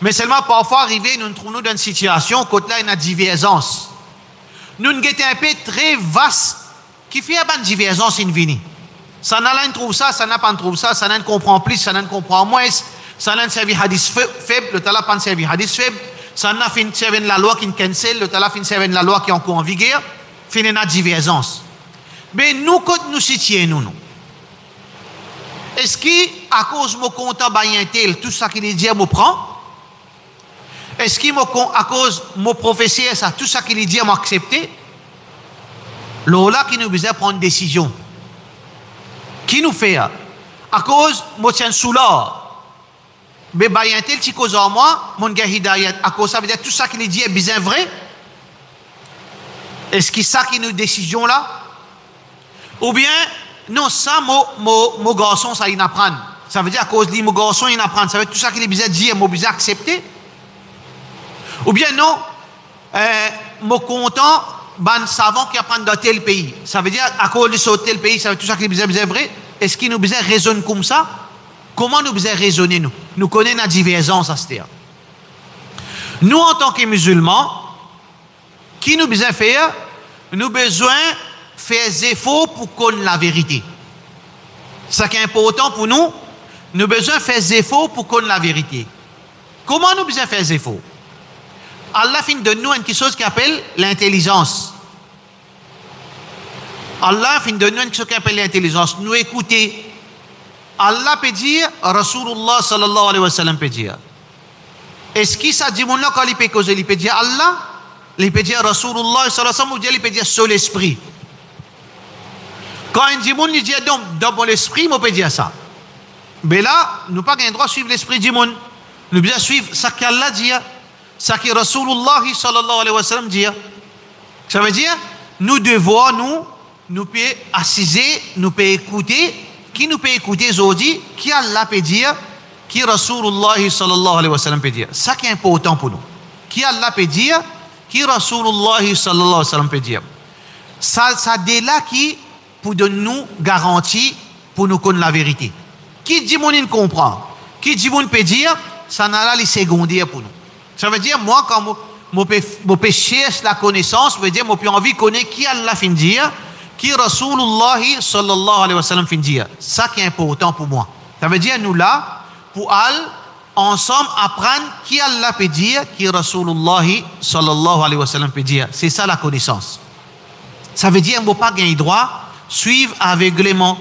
Mais seulement parfois arrivé, nous nous trouvons dans une situation où là il y a une divergence. Nous avons un peu très vaste qui fait une divergence infinie. Ça n'a pas trouve ça, ça n'a pas trouve ça, ça n'a comprend plus, ça n'a comprend moins. Ça n'a servi hadith faible, le tala pas servi hadith faible. Ça n'a fin servi la loi qui cancelle, le tala fin servi la loi qui est encore en vigueur. Fin une divergence. Mais nous, quand nous situons nous, est-ce qu'à cause de mon compte tel, tout ça qu'il dit, me prend? Est-ce qu'à cause de mon professeur, ça, tout ça qu'il dit, m'accepter? Là qui nous besoin prendre une décision. Qui nous fait? À cause de mon tien sous l'or. Mais bayan tel ti cause en moi mon gars hidayat à cause ça veut dire tout ça qu'il dit est bien vrai. Est-ce que ça qui nous décision là ou bien non ça mon garçon ça il apprend ça veut dire à cause de mon garçon il apprend ça veut dire tout ça qu'il est bien dire mon bien accepter ou bien non mon content ban savant qui apprend dans tel pays ça veut dire à cause de ce tel pays ça veut dire tout ça qu'il est bien vrai. Est-ce qu'il nous bien raisonne comme ça? Comment nous besoin raisonner nous connaissons la divergence à ce terme. Nous en tant que musulmans, qui nous besoin faire? Nous besoin faire des efforts pour connaître la vérité. Ce qui est important pour nous, nous besoin faire des efforts pour connaître la vérité. Comment nous besoin faire des efforts? Allah fin de nous quelque chose qui appelle l'intelligence. Allah fin de nous quelque chose qui appelle l'intelligence. Nous écouter. Allah peut dire, Rasulullah sallallahu alayhi wa sallam peut dire. Est-ce qu'il ça dit, quand il peut causer, il peut dire Allah, il peut dire Rasulullah sallallahu alayhi wa sallam, ou il peut dire sur l'esprit. Quand il dit, il dit donc, dans l'esprit, on peut dire ça. Mais là, nous n'avons pas le droit de suivre l'esprit du monde. Nous devons suivre ce qu'Allah dit, ce que Rasulullah sallallahu alayhi wa sallam dit. Ça veut dire, nous devons, nous pouvons assiser, nous pouvons écouter. Qui nous peut écouter aujourd'hui, qui Allah peut dire, qui Rasulullah sallallahu alayhi wa sallam peut dire. Ça qui est important pour nous. Qui Allah peut dire, qui Rasulullah sallallahu alayhi wa sallam peut dire. Ça c'est là qui pour nous garantie pour nous connaître la vérité. Qui dit mon il comprend, qui dit mon peut dire, ça n'a pas les secondaires pour nous. Ça veut dire moi quand mon péché la connaissance, veut dire moi plus envie de connaître qui Allah fin dire. Qui Rasulullah sallallahu alayhi wa sallam fin dire. Ça qui est important pour moi. Ça veut dire nous là, pour ensemble apprendre qui Allah peut dire, qui Rasulullah sallallahu alayhi wa sallam peut dire. C'est ça la connaissance. Ça veut dire moi pas gagner droit suivre aveuglément.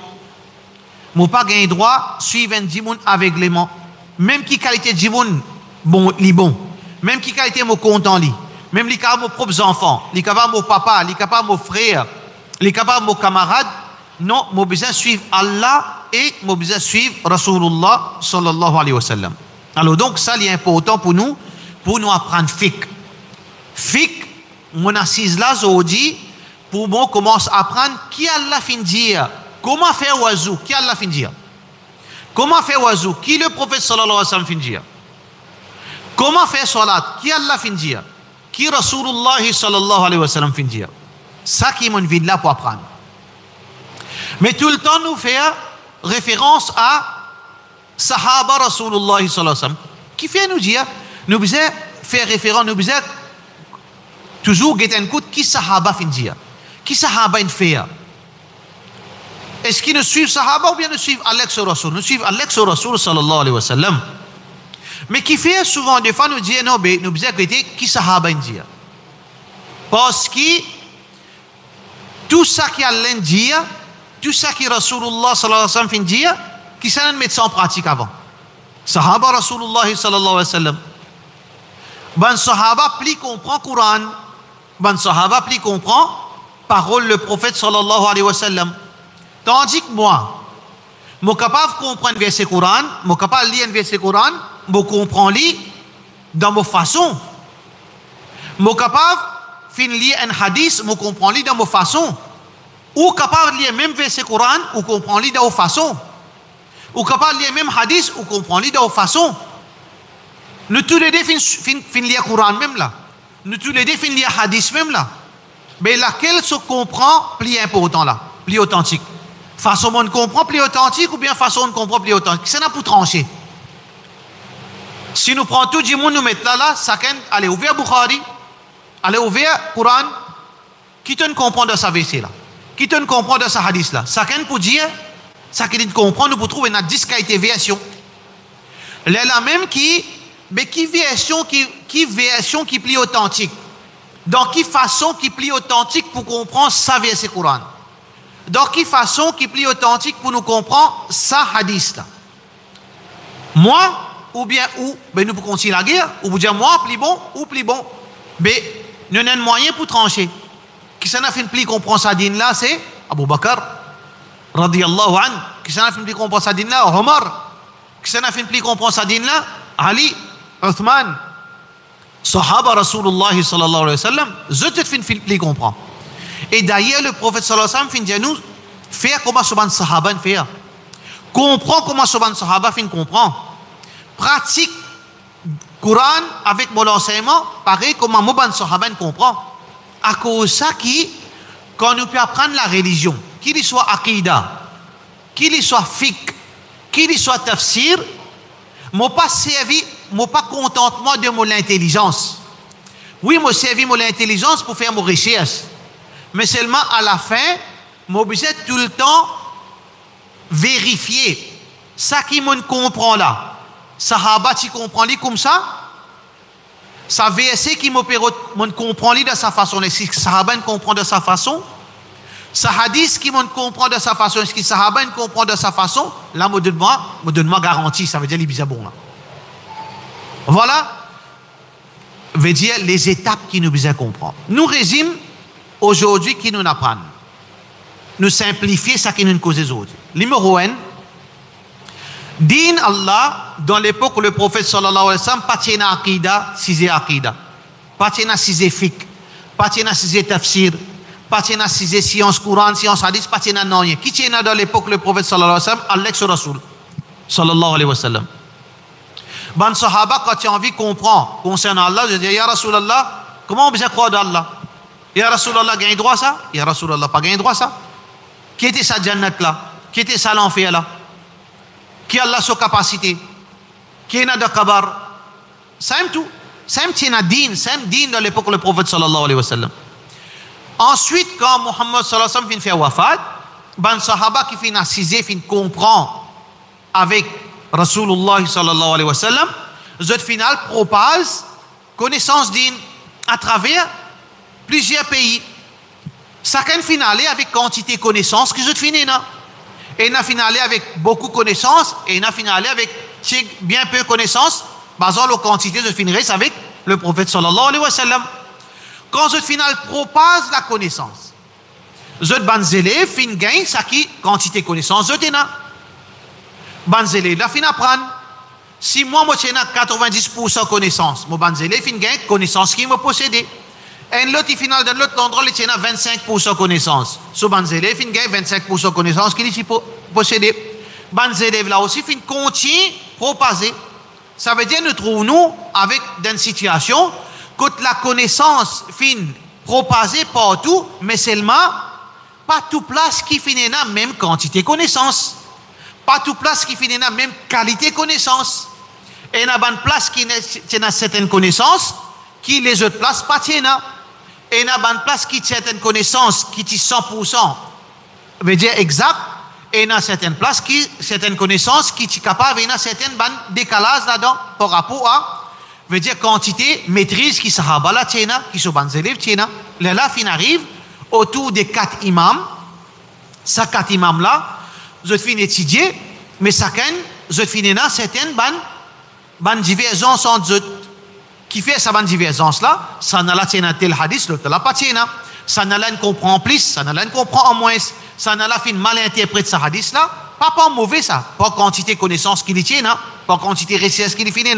Moi pas gagner droit suivre un dimoun aveuglément. Même qui qualité dimoun bon, li bon. Même qui qualité mon content li. Même li capable mon propres enfants, li capable mon papa, li capable mon frère. Les capables de camarades, non, moi besoin suivre Allah et moi besoin suivre Rasulullah sallallahu alayhi wa sallam. Alors donc ça c'est important pour nous apprendre fiqh. Fiqh, mon assise là aujourd'hui pour moi commence à apprendre qui Allah fin dire, comment faire wazou, qui Allah fin dire. Comment faire wazou, qui le prophète sallallahu alayhi wa sallam fin dire. Comment faire salat, qui Allah fin dire, qui Rasulullah sallallahu alayhi wa sallam fin dire. Ça qui est mon vie là pour apprendre. Mais tout le temps nous faire référence à Sahaba Rasulullah sallallahu alayhi wa sallam qui fait nous dire, nous besoin faire référence, nous besoin toujours guetter un coup qui Sahaba fin dire, qui Sahaba fin faire. Est-ce qu'ils nous suivent Sahaba ou bien nous suivent Alex Rasul? Nous suivons Alex Rasul sallallahu alayhi wa sallam. Mais qui fait souvent des fois nous dire non, mais nous besoin guetter qui Sahaba fin dire. Parce que tout ça qui Allah dit, tout ça qui Rasulullah sallallahu alayhi wa sallam fin dire, qui ça ne met ça en pratique avant. Sahaba Rasulullah sallallahu alayhi wa sallam. Ban sahaba pli comprend Coran. Ban sahaba pli comprend parole le prophète sallallahu alayhi wa sallam. Tandis que moi, je suis capable de comprendre le verset Coran, je suis capable de lire un verset Coran, je comprends dans ma façon. Je suis capable de lire un hadith, je comprends dans ma façon. Ou capable de lire même verset Coran, ou comprendre dans ma façon. Ou capable de lire même hadith, ou comprendre dans ma façon. Nous tous les deux fin lire Coran même là. Nous tous les deux fin lire hadith même là. Mais laquelle se comprend plus important là, plus authentique. Façon on comprend plus authentique ou bien façon on comprend plus authentique. C'est là pour trancher. Si nous prenons tout le monde, nous mettons là, chacun, allez ouvrir Bukhari, allez ouvrir Coran, qui te comprend de sa verset là, qui te comprend de sa hadith là. Chacun pour dire, chacun te comprend, nous pour trouver une 10 qualité version. Là même mais qui version qui plus authentique. Dans quelle façon qui plus authentique pour comprendre sa verset Coran. Dans quelle façon qui plus authentique pour nous comprendre sa hadith là. Moi ou bien ben nous pouvons continuer la guerre, ou dire moi plus bon ou plus bon. Mais nous avons un moyen pour trancher. Qui s'en a fait plus comprendre sa dîne là, c'est Abu Bakr radiyallahu anhu. Qui s'en a fait plus comprendre sa dîne là, Omar. Qui s'en a fait plus comprendre sa dîne là, Ali, Uthman. Sahaba Rasulullah sallallahu alayhi wa sallam, je te fais plus comprendre. Et d'ailleurs, le prophète sallallahu alayhi wa sallam fait nous faire comment ce ban sahaba faire. Comprends comment ce ban sahaba fait comprendre. Pratique Coran avec mon enseignement, pareil comme mon ban sahaba comprend. À cause de ça, quand nous pouvons apprendre la religion, qu'il soit aqidah, qu'il soit fiqh, qu'il soit tafsir, moi pas servi, moi pas contentement de mon intelligence. Oui, moi servi mon intelligence pour faire mon recherche, mais seulement à la fin, moi obligé tout le temps vérifier ça qui me comprend là. Sahaba, tu comprends comme ça? Ça verset qui me comprend de sa façon. Est-ce que Sahaba comprend de sa façon? Ça hadith qui me comprend de sa façon. Est-ce que Sahaba comprend de sa façon? Là, me donne-moi garantie. Ça veut dire les bizarres bon là. Voilà. Veut dire les étapes qui nous besoin comprendre. Nous résumons aujourd'hui qui nous apprennent. Nous simplifier ça qui nous cause les autres. Numéro 1. Din Allah, dans l'époque où le prophète sallallahu alayhi wa sallam, pas tienne aqidah, si aqidah, pas tienne si fiqh, pas tienne si tafsir, pas tienne si science Coran, science hadith, pas tienne non rien. Qui tienne dans l'époque où le prophète sallallahu alayhi wa sallam, Alex Rasoul, sallallahu alayhi wa sallam. Ban sahaba, quand tu as envie de comprendre concernant Allah, je dis, Ya Rasulallah, comment on peut croire d'Allah? Ya Rasulallah, gagne droit ça? Ya Rasulallah, pas gagne droit ça? Qui était sa jannat là? Qui était sa l'enfer là? Qui a la capacité, qui est dans kabar, c'est tout. C'est din dans l'époque du prophète sallallahu alayhi wa sallam. Ensuite, quand Muhammad sallallahu alayhi wa sallam fait wafat, ban sahaba qui fait assisé, fin comprend avec Rasulullah sallallahu alayhi wa sallam, le final propage connaissance din à travers plusieurs pays. Chacun finale avec quantité de connaissances que je finis là. Et il a finalé avec beaucoup de connaissances, et il a finalé avec bien peu de connaissances, basant la quantité de finirait avec le prophète sallallahu alayhi wa sallam. Quand ce final propage la connaissance, je banzele fin gagne ça qui quantité de connaissances je t'en banzele la fin apprendre. Si moi j'ai 90% connaissances, mon banzele fin gagne connaissances qui me possédait. Et l'autre final dans l'autre endroit il tient 25% connaissances. Ce banzele fin gagne 25% connaissances qu'il est possédé. Banzele là aussi fin continue propager. Ça veut dire nous trouvons avec une situation que la connaissance fin propagée partout, mais seulement pas toute place qui finit dans la même quantité de connaissances. Pas toute place qui finit dans la même qualité de connaissances. Et il y a une place qui a certaines connaissances qui les autres places pas tiennent. Et il y a une place qui a certaines connaissances qui sont 100%, veut dire exact. Et il y a certaines places certaines connaissances qui sont capables, il y a certains décalages là-dedans par rapport à, veut dire quantité, maîtrise qui sahaba là tiennent, qui sont bons élèves tiennent. Là, fin arrive autour des 4 imams. Ces 4 imams là, je finis étudier, mais chacun, je finis dans certaines bonnes ban divergence entre eux. Qui fait sa ban divergence là, ça n'a la tienne tel hadith, l'autre la pas tienne. Ça n'a la comprend plus, ça n'a la comprend en moins, ça n'a la fin mal interprète sa hadith là, pas mauvais ça, pas quantité connaissance qu'il tient, pas quantité richesse qu'il finit,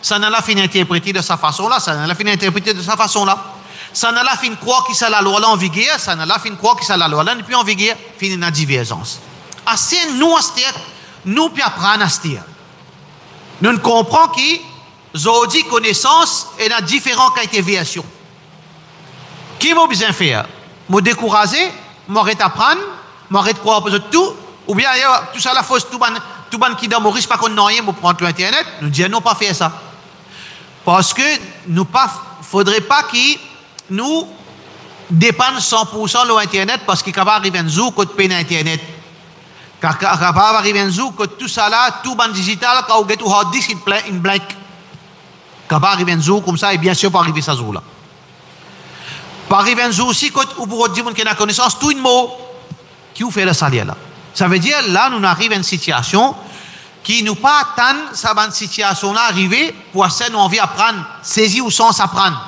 ça n'a la fin interpréter de sa façon là, ça n'a la fin interpréter de sa façon là. Ça n'a la fin croire que ça la loi là en vigueur, ça n'a la fin croire que ça la loi là n'est plus en vigueur, finit la divergence. Assez nous nous puis apprendre à se dire. Nous ne comprenons que Zodi connaissance et la différentes qualités. Qui m'a besoin faire? Me décourager, m'arrête apprendre, m'arrête croire pour tout, ou bien tout ça la fausse, tout ban qui dans Maurice pas qu'on rien, me prendre tout internet. Nous disons non pas faire ça, parce que nous pas, faudrait pas que nous dépendons 100% de l'internet, parce qu'il va arriver un jour côté peine internet. Car va arriver un jour que tout ça là, tout ban digital, quand vous get tout hard disk in black. Quand va arriver un jour comme ça, et bien sûr, pas arriver ça jour là. Pas arriver un jour aussi, quand vous pouvez dire qu'il y a connaissance, tout un mot qui vous fait le salaire là. Ça veut dire, là, nous arrivons à une situation qui nous pas attendre cette situation là arriver pour ça nous envie apprendre, saisir ou sans apprendre.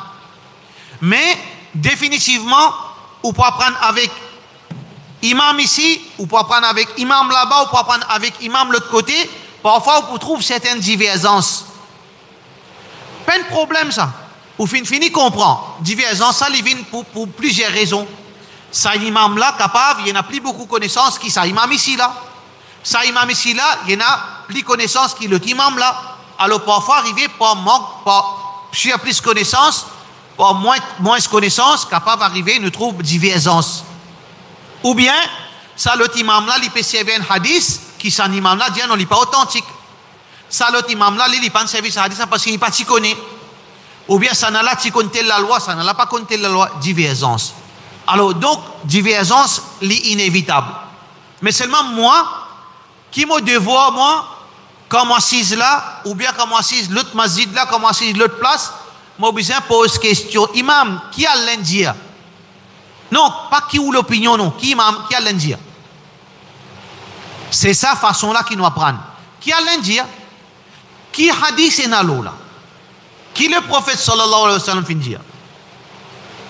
Mais, définitivement, ou pour apprendre avec imam ici, ou pour apprendre avec imam là-bas, ou pour apprendre avec imam de l'autre côté, parfois, on trouve certaines divergences. Pas de problème ça. Ou fini comprend. Divergence, ça, il vient pour plusieurs raisons. Ça imam là, capable, il n'y en a plus beaucoup de connaissances qui ça imam ici là. Ça imam ici là, il y en a plus de connaissances qui l'autre imam là. Alors parfois, arriver par manque, par plus de connaissances, par moins de connaissances, capable d'arriver, nous trouve divergence. Ou bien, ça l'autre imam là, il peut servir un hadith, qui ça imam là, dit non, il n'est pas authentique. Ça l'autre imam là, il n'est pas un service hadith parce qu'il n'est pas t'y connaît. Ou bien ça n'a pas t'y connaît la loi, ça n'a pas connaît la loi, divergence. Alors donc, divergence, c'est inévitable. Mais seulement moi, qui me devoir, moi, quand moi assise là, ou bien quand moi assise l'autre masjid là, quand moi assise l'autre place, moi besoin pose question, imam, qui a lundi? Non, pas qui ou l'opinion, non, qui imam, qui a lundi? C'est ça façon là qu'il nous apprend. Qui a lundi? Qui hadith est nalo là? Qui le prophète sallallahu alayhi wa sallam fin dire?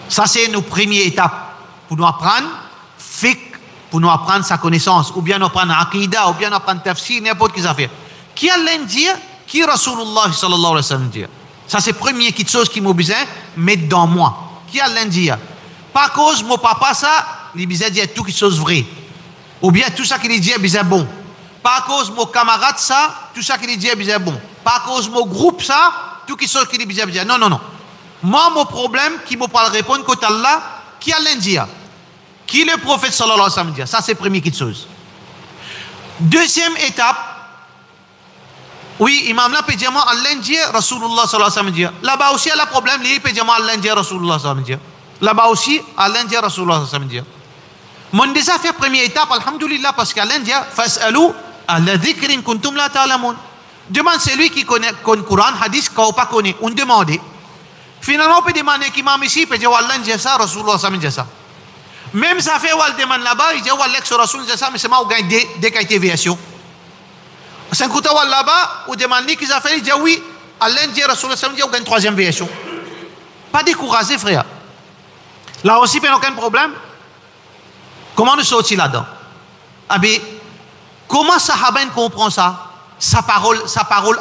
Ça c'est nos première étape pour nous apprendre fiqh, pour nous apprendre sa connaissance, ou bien nous apprendre aqidah, ou bien nous apprendre tafsir, n'importe quelle affaire. Qui a lundi? Qui Rasulullah sallallahu alayhi wa sallam dire? Ça c'est première petite chose qui m'a besoin mettre dans moi. Qui a lundi? Pas cause mon papa ça, il besoin dire tout qui chose vrai. Ou bien tout ça qu'il dit est bien bon. Pas cause mon camarade ça, tout ça qu'il dit est bien bon. Pas cause mon groupe ça, tout qui chose qu'il dit bien. Non, non, non. Moi, mon problème, qui me parle répondre côté Allah, qui a lundi? Qui le prophète sallallahu alayhi wa sallam dit? Ça c'est première petite chose. Deuxième étape, oui, imam là peut dire moi lundi Rasulullah sallallahu alayhi wa sallam dit. Là-bas aussi, il y a le problème, il peut dire moi lundi Rasulullah sallallahu alayhi wa sallam dit. Là-bas aussi, à lundi Rasulullah sallallahu alayhi wa sallam dit. Mon déjà fait première étape, alhamdulillah, parce qu'à lundi, fas'alou ala dhikrin kuntum la ta'lamun. Demande celui qui connaît le Coran, hadith, qu'on pas connaît. On demande. Finalement, on peut demander qu'imam ici, peut dire wallah dit ça, Rasulullah sallallahu alayhi wa sallam dit ça. Même ça fait wal demande là-bas, il dit wallah que Rasul dit ça, mais c'est moi qui gagne des qualités version. C'est un coup de wal là-bas, ou demande qu'ils a fait, il dit oui, Allah dit Rasulullah sallallahu alayhi wa sallam dit on gagne troisième version. Pas découragé, frère. Là aussi, il n'y a aucun problème. Comment nous sortir là-dedans? Ah bien, comment Sahaba comprend ça? Sa parole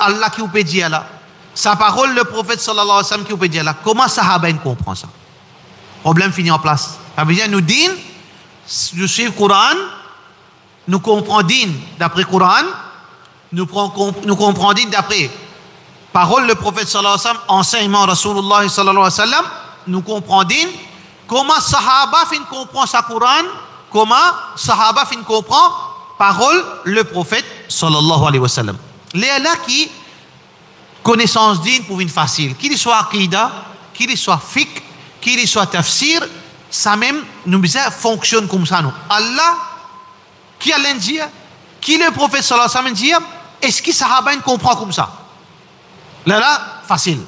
Allah qui vous peut dire là. Sa parole le prophète sallallahu alayhi wa sallam qui vous peut dire là. Comment Sahaba comprend ça? Problème fini en place. Ça veut dire nous din, nous suivons le Coran, nous comprenons din d'après le Coran, nous comprenons din d'après parole le prophète sallallahu alayhi wa sallam, enseignement Rasulullah sallallahu alayhi wa sallam, nous comprenons din. Comment Sahaba comprend sa Coran? Comment Sahaba comprend parole le prophète sallallahu alayhi wa sallam. Les là qui connaissance digne pour une facile, qu'il soit aqidah, qu'il soit fiqh, qu'il soit tafsir, ça même nous fonctionne comme ça nous. Allah qui a lundi, qui le prophète sallallahu alayhi wa sallam dit, est-ce que Sahaba comprend comme ça? Là facile.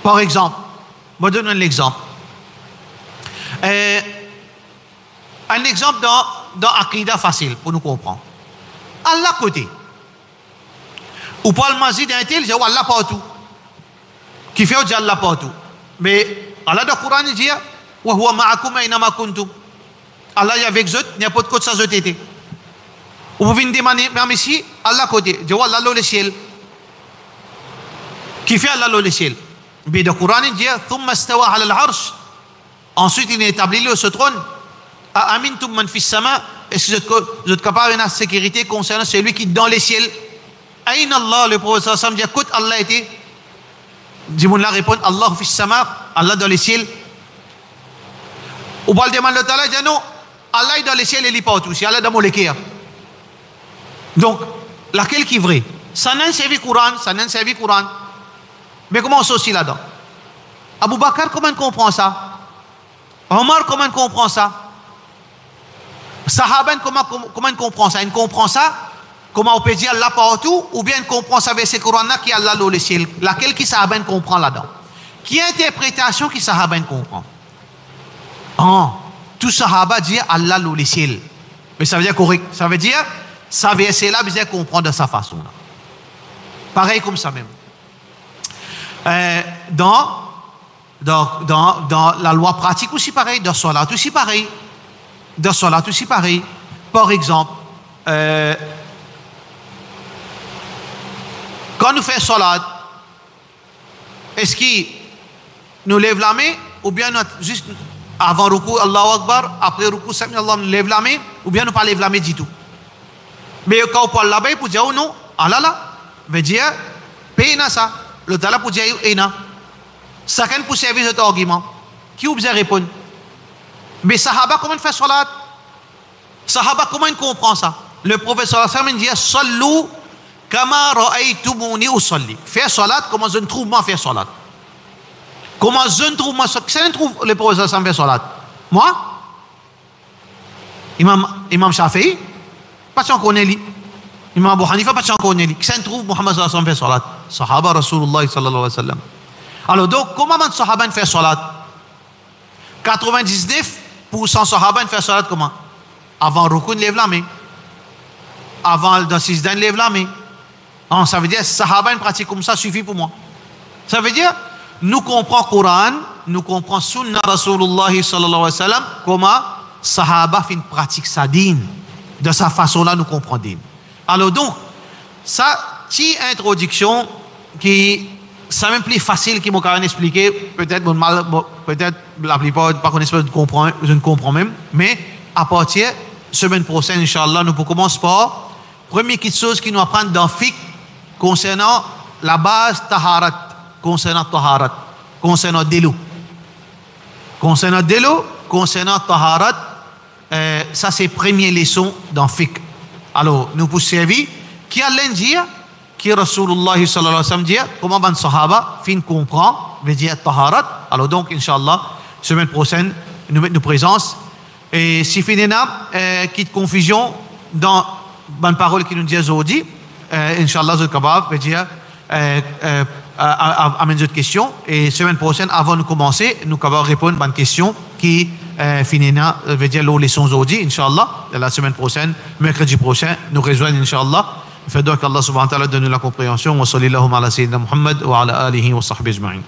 Par exemple, je donne un exemple. Un exemple dans Aqidah facile pour nous comprendre. Allah côté. ou pas le masjid d'un tel, j'ai Allah partout. Qui fait au Allah partout. Mais Allah dans le Coran dit wa huwa ma'akum aynama kuntum. Allah est avec vous n'importe quoi ça vous été. Ou vous venez demander même ici Allah côté, j'ai Allah dans le ciel. Qui fait Allah dans le ciel. Mais dans le Coran dit thumma istawa 'ala al-'arsh. Ensuite il est établi sur ce trône. A amintum man fis sama. Est-ce que vous êtes capable de sécurité concernant celui qui est dans les ciels? Aïn Allah, le prophète sallallahu alayhi wa sallam dit, écoute, Allah était. Dis-moi répond, Allah fis sama, Allah dans les ciels. Ou pas le demande de Allah, il dit non, Allah est dans les ciels et il est partout. C'est Allah dans mon l'équerre. Donc, laquelle qui est vrai? Ça n'a pas servi Coran, ça n'a pas servi Coran. Mais comment on s'associe là-dedans? Abu Bakr, comment on comprend ça? Omar, comment on comprend ça? Sahaban, comment il comprend ça? Il comprend ça, comment on peut dire Allah partout, ou bien il comprend ça avec ce Coran-là qui est Allah dans le ciel. Laquelle qui Sahaban comprend là-dedans? Qui interprétation qui Sahaban comprend? Tout Sahaba dit Allah dans le ciel. Mais ça veut dire correct. Ça veut dire, ça verset-là, vous allez comprendre de sa façon-là. Pareil comme ça même. Dans la loi pratique aussi pareil, dans Salat aussi pareil. Dans Salat aussi pareil. Par exemple, quand nous faisons Salat, est-ce qu'il nous lève la main ou bien nous, juste avant Ruku, Allahu Akbar, après Ruku, Sami Allah, nous lève la main ou bien nous ne pas lève la main du tout. Mais quand on parle là-bas, pour dire oh non, Allah là, veut dire, paye ça. Le talent pour dire Ena. Chacun pour servir cet argument. Qui vous répond? Mais Sahaba, comment il fait salat? Sahaba, comment il comprend ça? Le prophète sallallahu alayhi wa sallam dit Sallu kama ra'aytumuni usalli. Faire salat, comment je ne trouve moi faire salat? Comment je ne trouve moi ça? Qui trouve le prophète sallallahu alayhi wa sallam faire salat? Moi? Imam Shafi'i? Pas si on connaît lui. Imam Abu Hanifa, pas si on connaît lui. Qui trouve Muhammad sallallahu alayhi wa sallam faire salat? Sahaba Rasulullah sallallahu alayhi wa sallam. Alors donc, comment les Sahaba fait salat? 99% Sahaba fait salat comment? Avant Rukun, lève la main. Avant dans Sijdan, lève la main. Ça veut dire Sahaba pratique comme ça suffit pour moi. Ça veut dire, nous comprenons le Coran, nous comprenons Sunna Rasulullah sallallahu alayhi wa sallam, comment Sahaba fait une pratique sa din. De sa façon-là, nous comprenons. Alors donc, ça, c'est une introduction qui c'est même plus facile qu'il m'a expliqué. Peut-être la plupart pas connaissent, je ne comprends même. Mais à partir de la semaine prochaine, Inch'Allah, nous commencer par première chose qui nous apprend dans fiqh concernant la base taharat, concernant délo. Concernant taharat, ça c'est première leçon dans fiqh. Alors, nous pour servir, qui a l'indien? Qui Rasulullah sallallahu alayhi wa sallam dit comment ban sahaba fin comprend veut dire taharat. Alors donc Inch'Allah semaine prochaine nous mettons nos présences et si finina quitte confusion dans ban parole qui nous dit aujourd'hui Inch'Allah je capable veut dire amène d'autres questions et semaine prochaine avant de commencer nous capable répondre à une question qui finina veut dire les leçons aujourd'hui Inch'Allah la semaine prochaine mercredi prochain nous rejoignons Inch'Allah. فدعك الله سبحانه وتعالى donne la compréhension وصلى اللهم على سيدنا محمد وعلى آله وصحبه أجمعين